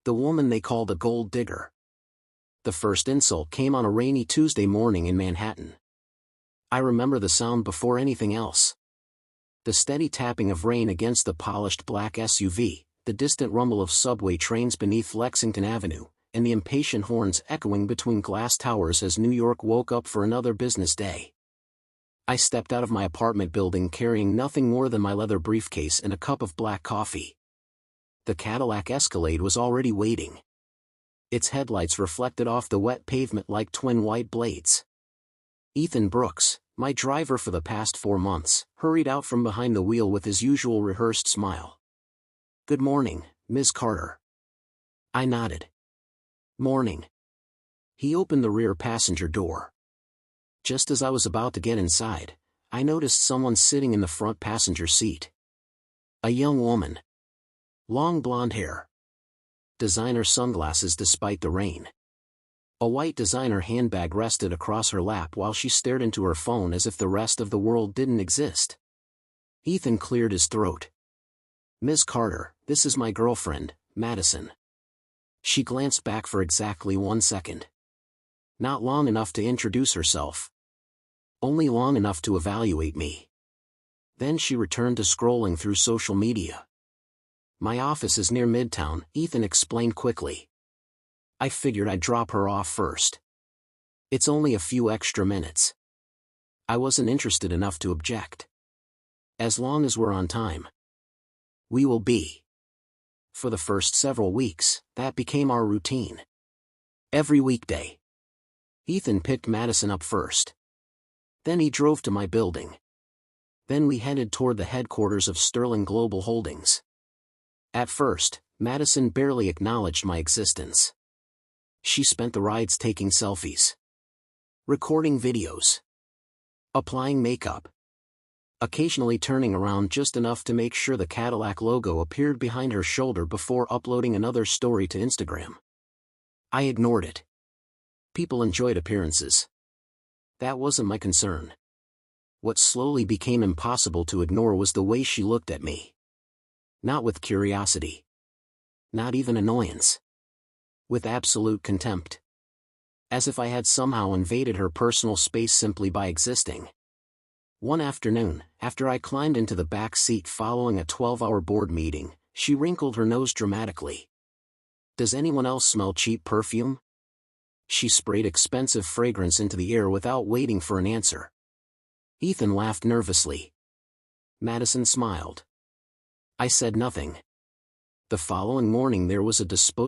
The woman they called a gold digger. The first insult came on a rainy Tuesday morning in Manhattan. I remember the sound before anything else. The steady tapping of rain against the polished black SUV, the distant rumble of subway trains beneath Lexington Avenue, and the impatient horns echoing between glass towers as New York woke up for another business day. I stepped out of my apartment building carrying nothing more than my leather briefcase and a cup of black coffee. The Cadillac Escalade was already waiting. Its headlights reflected off the wet pavement like twin white blades. Ethan Brooks, my driver for the past 4 months, hurried out from behind the wheel with his usual rehearsed smile. "Good morning, Ms. Carter." I nodded. "Morning." He opened the rear passenger door. Just as I was about to get inside, I noticed someone sitting in the front passenger seat. A young woman. Long blonde hair. Designer sunglasses despite the rain. A white designer handbag rested across her lap while she stared into her phone as if the rest of the world didn't exist. Ethan cleared his throat. "Ms. Carter, this is my girlfriend, Madison." She glanced back for exactly 1 second. Not long enough to introduce herself. Only long enough to evaluate me. Then she returned to scrolling through social media. "My office is near Midtown," Ethan explained quickly. I figured I'd drop her off first. It's only a few extra minutes. I wasn't interested enough to object. As long as we're on time. We will be. For the first several weeks, that became our routine. Every weekday. Ethan picked Madison up first. Then he drove to my building. Then we headed toward the headquarters of Sterling Global Holdings. At first, Madison barely acknowledged my existence. She spent the rides taking selfies, recording videos, applying makeup, occasionally turning around just enough to make sure the Cadillac logo appeared behind her shoulder before uploading another story to Instagram. I ignored it. People enjoyed appearances. That wasn't my concern. What slowly became impossible to ignore was the way she looked at me. Not with curiosity. Not even annoyance. With absolute contempt. As if I had somehow invaded her personal space simply by existing. One afternoon, after I climbed into the back seat following a 12-hour board meeting, she wrinkled her nose dramatically. "Does anyone else smell cheap perfume?" She sprayed expensive fragrance into the air without waiting for an answer. Ethan laughed nervously. Madison smiled. I said nothing. The following morning there was a disposable